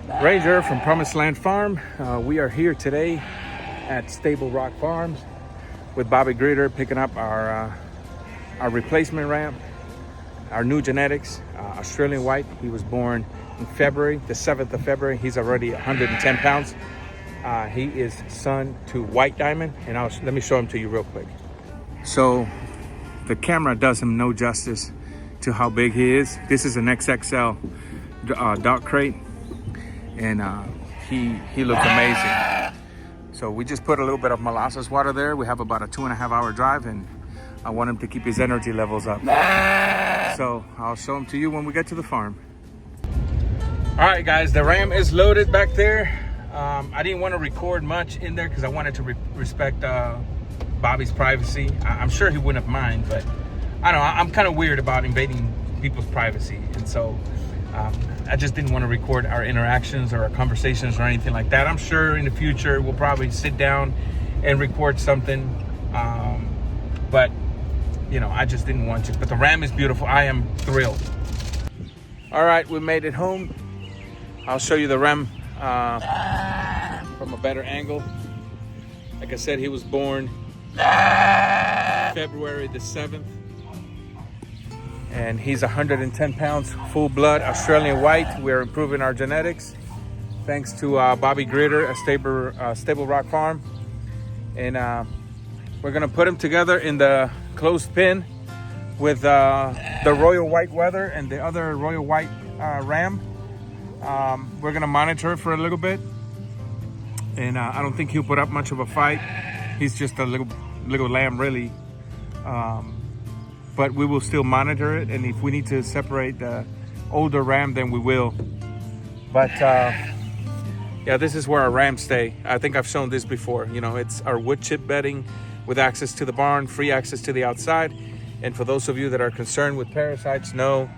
Ranger from Promised Land Farm. We are here today at Stable Rock Farms with Bobby Gritter, picking up our replacement ram, our new genetics, Australian White. He was born in February, the 7th of February. He's already 110 pounds. He is son to White Diamond, and let me show him to you real quick. So the camera does him no justice to how big he is. This is an XXL dog crate, and he looks amazing. So we just put a little bit of molasses water there. We have about a 2.5 hour drive, and I want him to keep his energy levels up. So I'll show him to you when we get to the farm. All right, guys, the ram is loaded back there. I didn't want to record much in there because I wanted to respect Bobby's privacy. I'm sure he wouldn't have mind, but I don't know. I'm kind of weird about invading people's privacy, and so I just didn't want to record our interactions or our conversations or anything like that. I'm sure in the future we'll probably sit down and record something, but you know, I just didn't want to. But the ram is beautiful. I am thrilled. All right, we made it home. I'll show you the ram from a better angle. Like I said, he was born February the 7th, and he's 110 pounds, full blood Australian White. We're improving our genetics thanks to Bobby Gritter at Stable Rock Farm, and we're gonna put him together in the closed pen with the Royal White Wether and the other Royal White ram. We're gonna monitor it for a little bit, and I don't think he'll put up much of a fight. He's just a little lamb, really. But we will still monitor it, and if we need to separate the older ram, then we will. But yeah, this is where our rams stay. I think I've shown this before. You know, it's our wood chip bedding with access to the barn, free access to the outside. And for those of you that are concerned with parasites, know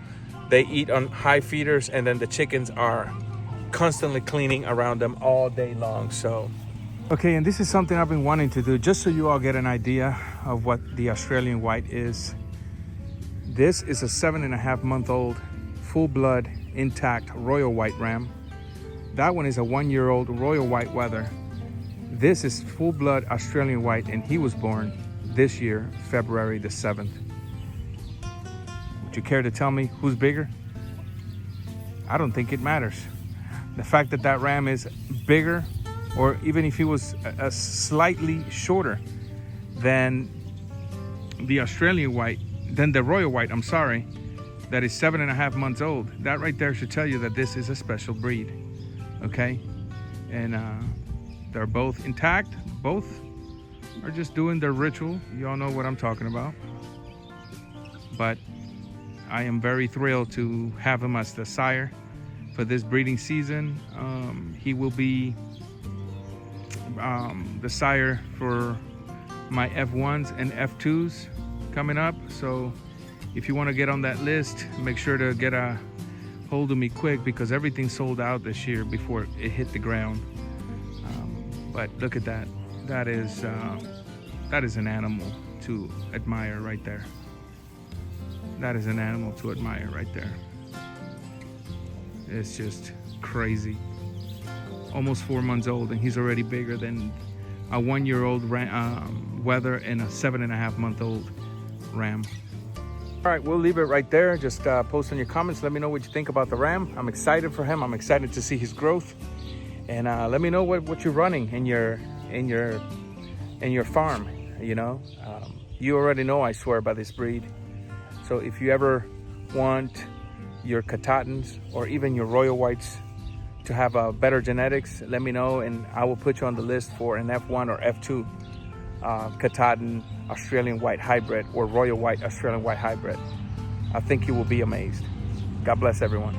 they eat on high feeders, and then the chickens are constantly cleaning around them all day long. So, okay, and this is something I've been wanting to do, just so you all get an idea of what the Australian White is. This is a 7.5-month-old, full-blood, intact Royal White ram. That one is a 1-year-old Royal White Wether. This is full-blood Australian White, and he was born this year, February the 7th. Would you care to tell me who's bigger? I don't think it matters. The fact that that ram is bigger, or even if he was slightly shorter than the Australian White, than the Royal White, I'm sorry, that is 7.5 months old, that right there should tell you that this is a special breed, okay? And they're both intact. Both are just doing their ritual. You all know what I'm talking about. But I am very thrilled to have him as the sire for this breeding season. He will be the sire for my F1s and F2s coming up. So if you want to get on that list, make sure to get a hold of me quick, because everything sold out this year before it hit the ground. But look at that. That is an animal to admire right there. That is an animal to admire right there. It's just crazy. Almost 4 months old, and he's already bigger than a 1-year-old Wether and a 7.5-month-old ram. All right, we'll leave it right there. Just post in your comments. Let me know what you think about the ram. I'm excited for him. I'm excited to see his growth. And let me know what you're running in your farm. You know, you already know I swear by this breed. So if you ever want your Katahdins or even your Royal Whites to have better genetics, let me know, and I will put you on the list for an F1 or F2 Katahdin Australian White hybrid or Royal White Australian White hybrid. I think you will be amazed. God bless everyone.